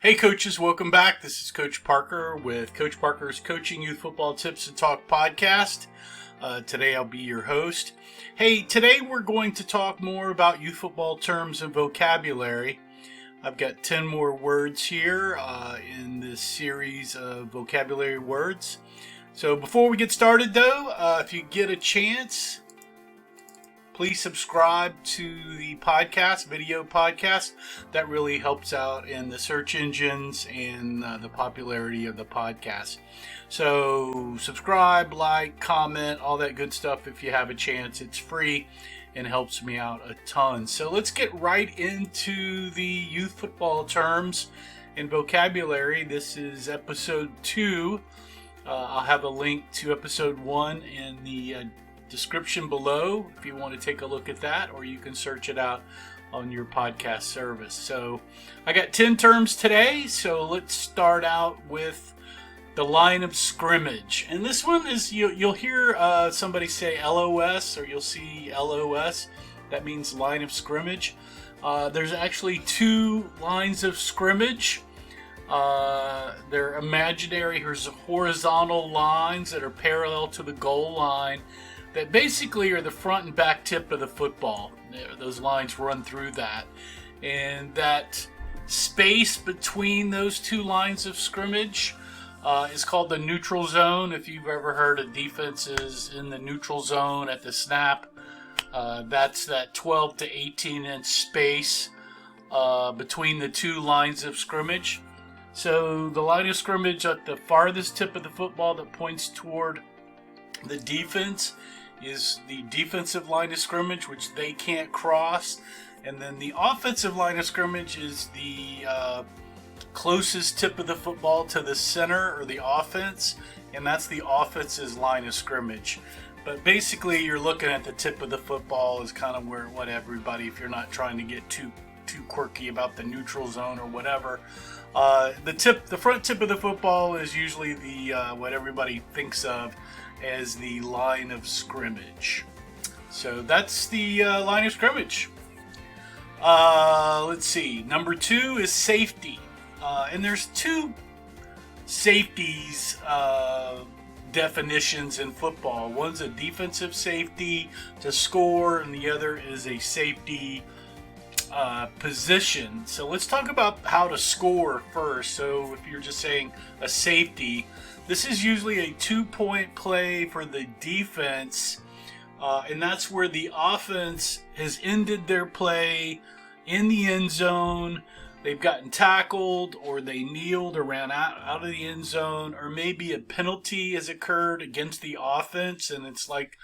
Hey coaches, welcome back. This is Coach Parker with Coach Parker's Coaching Youth Football Tips and Talk podcast. Today I'll be your host. Hey, today we're going to talk more about youth football terms and vocabulary. I've got 10 more words here in this series of vocabulary words. So before we get started though, if you get a chance, please subscribe to the podcast, video podcast. That really helps out in the search engines and the popularity of the podcast. So subscribe, like, comment, all that good stuff if you have a chance. It's free and helps me out a ton. So let's get right into the youth football terms and vocabulary. This is episode 2. I'll have a link to episode 1 in the description below if you want to take a look at that, or you can search it out on your podcast service. So I got 10 terms today, so let's start out with the line of scrimmage. And this one is, you'll hear somebody say LOS, or you'll see LOS. That means line of scrimmage. There's actually 2 lines of scrimmage. They're imaginary horizontal lines that are parallel to the goal line that basically are the front and back tip of the football. Those lines run through that. And that space between those 2 lines of scrimmage is called the neutral zone. If you've ever heard of defenses in the neutral zone at the snap, that's that 12 to 18 inch space between the 2 lines of scrimmage. So the line of scrimmage at the farthest tip of the football that points toward the defense is the defensive line of scrimmage, which they can't cross. And then the offensive line of scrimmage is the closest tip of the football to the center or the offense, and that's the offense's line of scrimmage. But basically you're looking at the tip of the football is kind of what everybody, if you're not trying to get too quirky about the neutral zone or whatever, the front tip of the football is usually the what everybody thinks of as the line of scrimmage. So that's the line of scrimmage. Let's see. Number 2 is safety. And there's 2 safeties definitions in football. One's a defensive safety to score, and the other is a safety position. So let's talk about how to score first. So if you're just saying a safety, this is usually a 2-point play for the defense, and that's where the offense has ended their play in the end zone. They've gotten tackled, or they kneeled or ran out of the end zone, or maybe a penalty has occurred against the offense, and it's like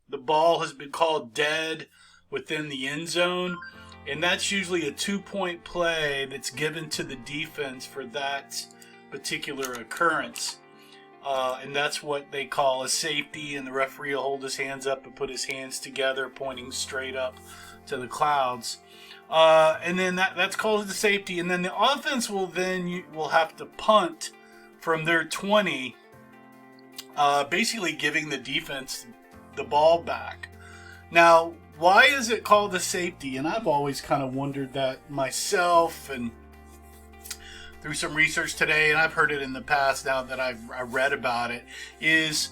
the ball has been called dead within the end zone. And that's usually a 2-point play that's given to the defense for that particular occurrence. And that's what they call a safety, and the referee will hold his hands up and put his hands together, pointing straight up to the clouds. And then that's called the safety. And then the offense will have to punt from their 20, basically giving the defense the ball back. Now, why is it called a safety? And I've always kind of wondered that myself, and through some research today, and I've heard it in the past now that I read about it, is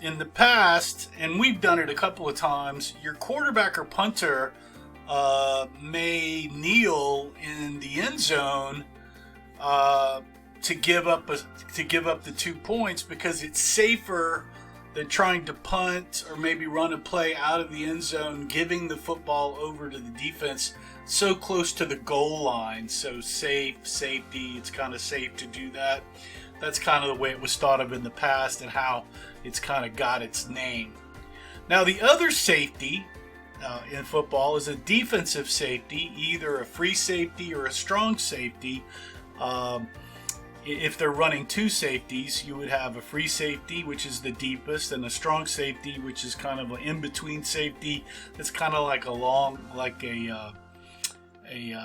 in the past, and we've done it a couple of times, your quarterback or punter may kneel in the end zone to give up the 2 points, because it's safer than trying to punt or maybe run a play out of the end zone, giving the football over to the defense so close to the goal line. So safety, it's kind of safe to do that. That's kind of the way it was thought of in the past and how it's kind of got its name. Now the other safety in football is a defensive safety, either a free safety or a strong safety. If they're running 2 safeties, you would have a free safety, which is the deepest, and a strong safety, which is kind of an in-between safety. It's kind of like a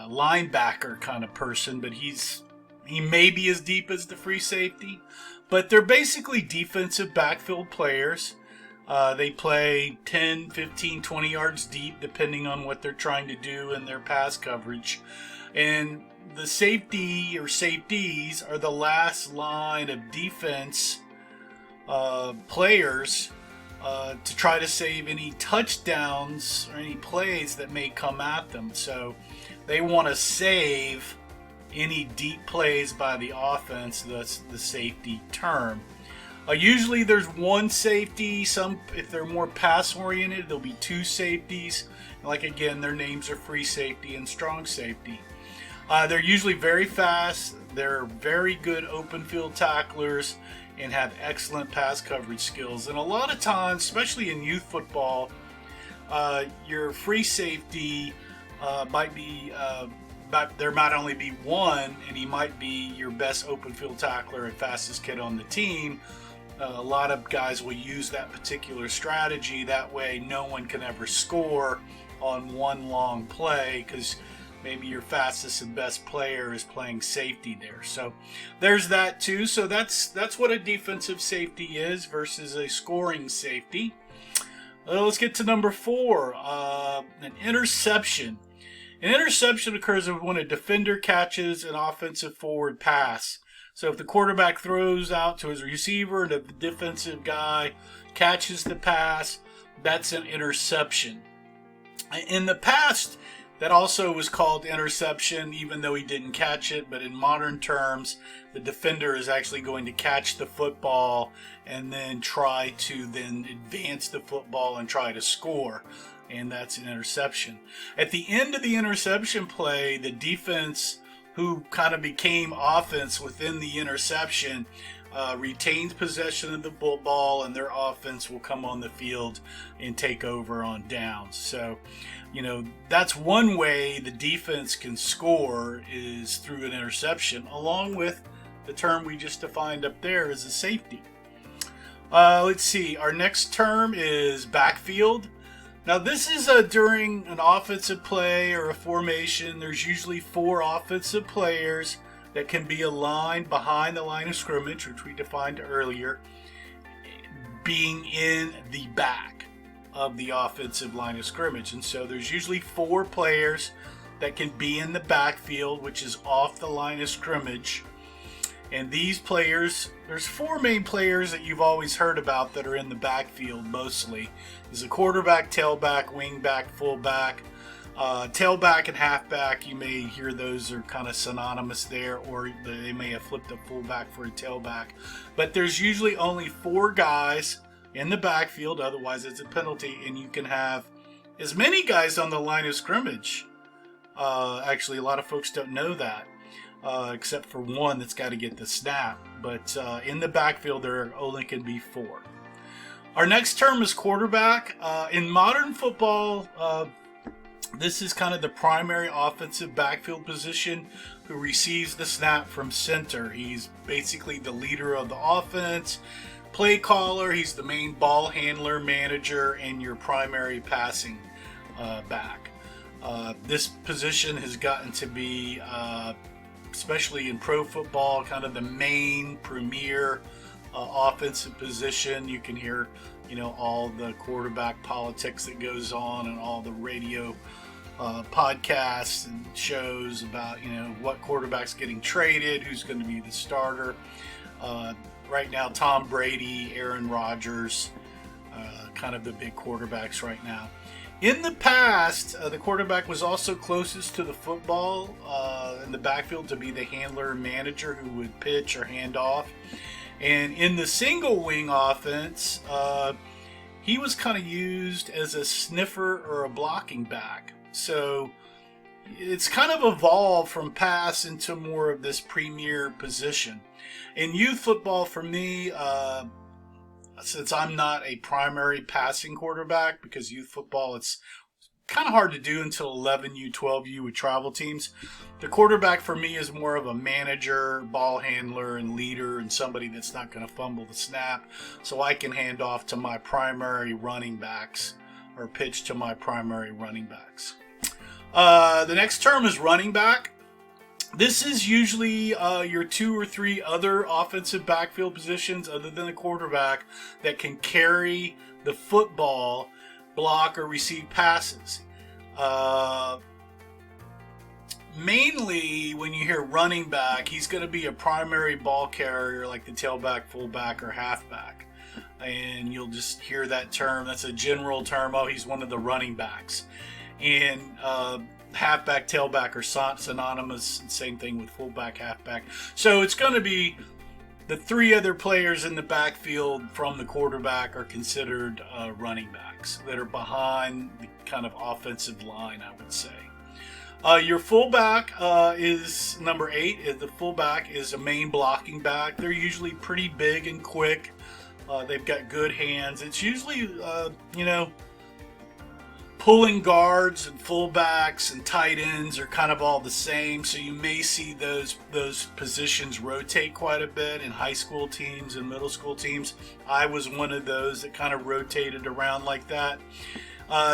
linebacker kind of person, but he may be as deep as the free safety. But they're basically defensive backfield players. They play 10, 15, 20 yards deep, depending on what they're trying to do in their pass coverage. And the safety or safeties are the last line of defense players to try to save any touchdowns or any plays that may come at them. So they want to save any deep plays by the offense. That's the safety term. Usually there's one safety. Some, if they're more pass oriented, there'll be two safeties. Like again, their names are free safety and strong safety. They're usually very fast. They're very good open field tacklers and have excellent pass coverage skills. And a lot of times, especially in youth football, your free safety might be, there might only be one, and he might be your best open field tackler and fastest kid on the team. A lot of guys will use that particular strategy. That way no one can ever score on one long play because maybe your fastest and best player is playing safety there. So there's that too. So that's what a defensive safety is versus a scoring safety. Let's get to number 4, an interception. An interception occurs when a defender catches an offensive forward pass. So if the quarterback throws out to his receiver and the defensive guy catches the pass, that's an interception. In the past, that also was called interception, even though he didn't catch it. But in modern terms, the defender is actually going to catch the football and then try to then advance the football and try to score. And that's an interception. At the end of the interception play, the defense, who kind of became offense within the interception, retains possession of the football, and their offense will come on the field and take over on downs. So, that's one way the defense can score is through an interception, along with the term we just defined up there as a safety. Let's see. Our next term is backfield. Now, this is during an offensive play or a formation. There's usually 4 offensive players that can be aligned behind the line of scrimmage, which we defined earlier, being in the back of the offensive line of scrimmage. And so there's usually 4 players that can be in the backfield, which is off the line of scrimmage. And these players, there's 4 main players that you've always heard about that are in the backfield mostly. There's a quarterback, tailback, wingback, fullback. Tailback and halfback, you may hear those are kind of synonymous there, or they may have flipped a fullback for a tailback. But there's usually only 4 guys in the backfield, otherwise it's a penalty, and you can have as many guys on the line of scrimmage. Actually, a lot of folks don't know that. Except for one that's got to get the snap. But in the backfield, there only can be 4. Our next term is quarterback. In modern football, this is kind of the primary offensive backfield position who receives the snap from center. He's basically the leader of the offense, play caller. He's the main ball handler, manager, and your primary passing back. This position has gotten to be especially in pro football, kind of the main premier offensive position. You can hear, all the quarterback politics that goes on and all the radio podcasts and shows about, what quarterback's getting traded, who's going to be the starter. Right now, Tom Brady, Aaron Rodgers, kind of the big quarterbacks right now. In the past, the quarterback was also closest to the football in the backfield to be the handler manager who would pitch or hand off. And in the single wing offense, he was kind of used as a sniffer or a blocking back. So it's kind of evolved from pass into more of this premier position. In youth football, for me, since I'm not a primary passing quarterback, because youth football, it's kind of hard to do until 11U, 12U with travel teams. The quarterback for me is more of a manager, ball handler, and leader, and somebody that's not going to fumble the snap, so I can hand off to my primary running backs or pitch to my primary running backs. The next term is running back. This is usually your 2 or 3 other offensive backfield positions other than the quarterback that can carry the football, block, or receive passes. Mainly, when you hear running back, he's going to be a primary ball carrier like the tailback, fullback, or halfback. And you'll just hear that term. That's a general term. Oh, he's one of the running backs. And halfback, tailback are synonymous. Same thing with fullback, halfback. So it's going to be the three other players in the backfield from the quarterback are considered running backs that are behind the kind of offensive line, I would say. Your fullback is number 8. The fullback is a main blocking back. They're usually pretty big and quick. They've got good hands. It's usually, pulling guards and fullbacks and tight ends are kind of all the same. So you may see those positions rotate quite a bit in high school teams and middle school teams. I was one of those that kind of rotated around like that.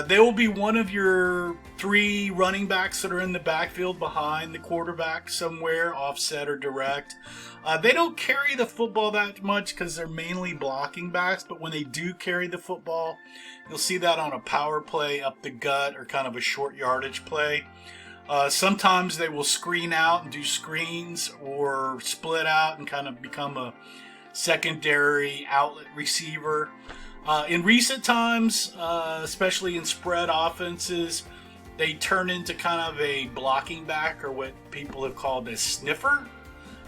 They will be one of your 3 running backs that are in the backfield behind the quarterback somewhere, offset or direct. They don't carry the football that much because they're mainly blocking backs, but when they do carry the football, you'll see that on a power play up the gut or kind of a short yardage play. Sometimes they will screen out and do screens or split out and kind of become a secondary outlet receiver. In recent times, especially in spread offenses, they turn into kind of a blocking back, or what people have called a sniffer.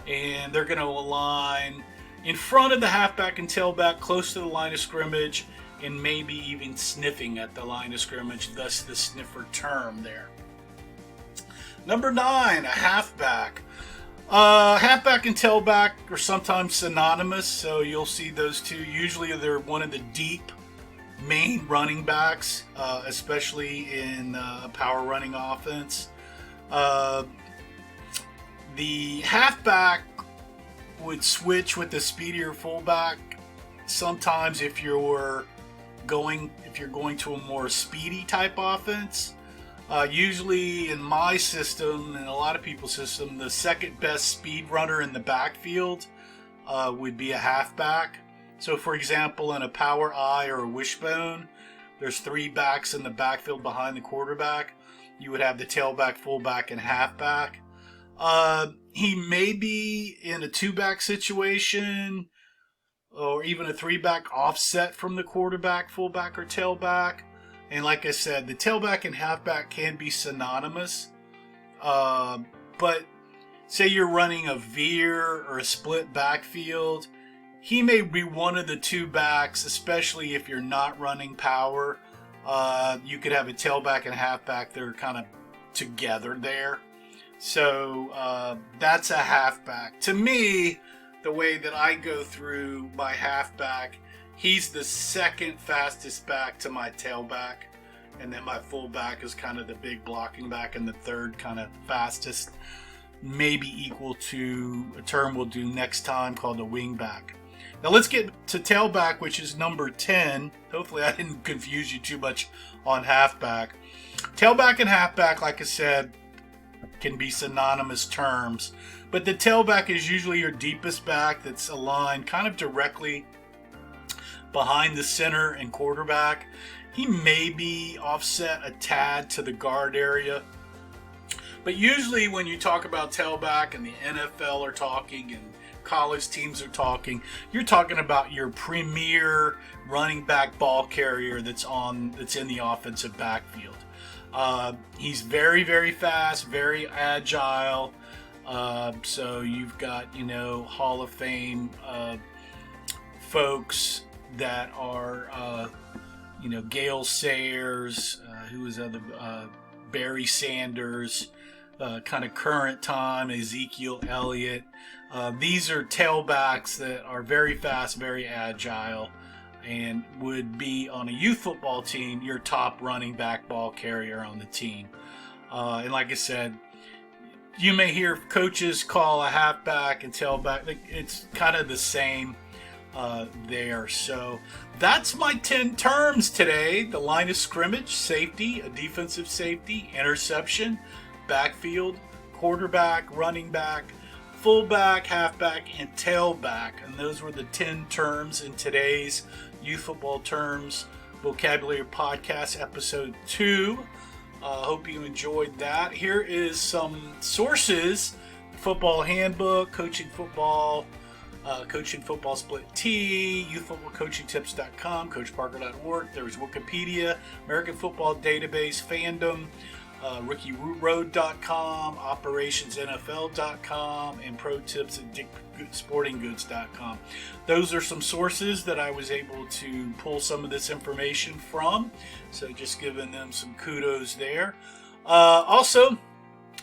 And they're going to align in front of the halfback and tailback, close to the line of scrimmage, and maybe even sniffing at the line of scrimmage, thus the sniffer term there. Number 9, a halfback. Halfback and tailback are sometimes synonymous, so you'll see those two. Usually they're one of the deep main running backs, especially in a power running offense. The halfback would switch with the speedier fullback. Sometimes if you're going to a more speedy type offense. Usually in my system and a lot of people's system, the second best speed runner in the backfield would be a halfback. So for example, in a power I or a wishbone, there's 3 backs in the backfield behind the quarterback. You would have the tailback, fullback, and halfback. He may be in a 2-back situation or even a 3-back offset from the quarterback, fullback, or tailback. And like I said, the tailback and halfback can be synonymous. But say you're running a veer or a split backfield, he may be one of the 2 backs, especially if you're not running power. You could have a tailback and halfback that are kind of together there. So that's a halfback. To me, the way that I go through my halfback, he's the second fastest back to my tailback. And then my fullback is kind of the big blocking back, and the third kind of fastest, maybe equal to a term we'll do next time called a wing back. Now let's get to tailback, which is number 10. Hopefully I didn't confuse you too much on halfback. Tailback and halfback, like I said, can be synonymous terms. But the tailback is usually your deepest back that's aligned kind of directly behind the center and quarterback. He may be offset a tad to the guard area. But usually when you talk about tailback and the NFL are talking and college teams are talking, you're talking about your premier running back ball carrier that's in the offensive backfield. He's very, very fast, very agile. So you've got, Hall of Fame folks that are, Gale Sayers, who was other, Barry Sanders, kind of current time, Ezekiel Elliott. These are tailbacks that are very fast, very agile, and would be on a youth football team your top running back ball carrier on the team. And like I said, you may hear coaches call a halfback and tailback. It's kind of the same there. So that's my 10 terms today. The line of scrimmage, safety, a defensive safety, interception, backfield, quarterback, running back, fullback, halfback, and tailback. And those were the 10 terms in today's Youth Football Terms Vocabulary Podcast, Episode 2. Hope you enjoyed that. Here is some sources: Football Handbook, Coaching Football Split T, YouthFootballCoachingTips.com, CoachParker.org. There's Wikipedia, American Football Database, Fandom, RookieRoad.com, OperationsNFL.com, and Pro Tips at SportingGoods.com. Those are some sources that I was able to pull some of this information from, so just giving them some kudos there. Also,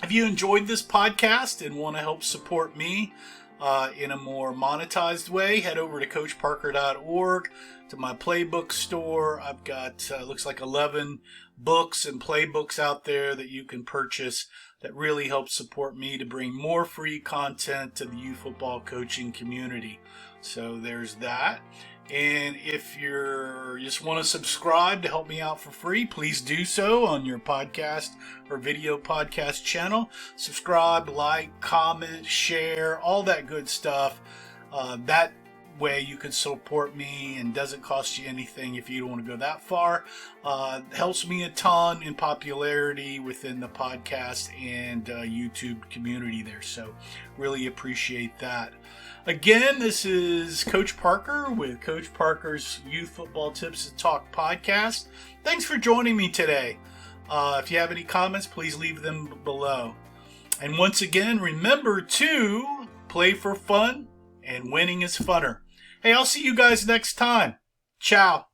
if you enjoyed this podcast and want to help support me in a more monetized way, head over to CoachParker.org to my playbook store. I've got looks like 11 books and playbooks out there that you can purchase that really help support me to bring more free content to the youth football coaching community. So there's that. And if you just want to subscribe to help me out for free, please do so on your podcast or video podcast channel. Subscribe, like, comment, share, all that good stuff. That way you can support me and doesn't cost you anything if you don't want to go that far. Helps me a ton in popularity within the podcast and YouTube community there. So really appreciate that. Again, this is Coach Parker with Coach Parker's Youth Football Tips and Talk podcast. Thanks for joining me today. If you have any comments, please leave them below. And once again, remember to play for fun, and winning is funner. Hey, I'll see you guys next time. Ciao.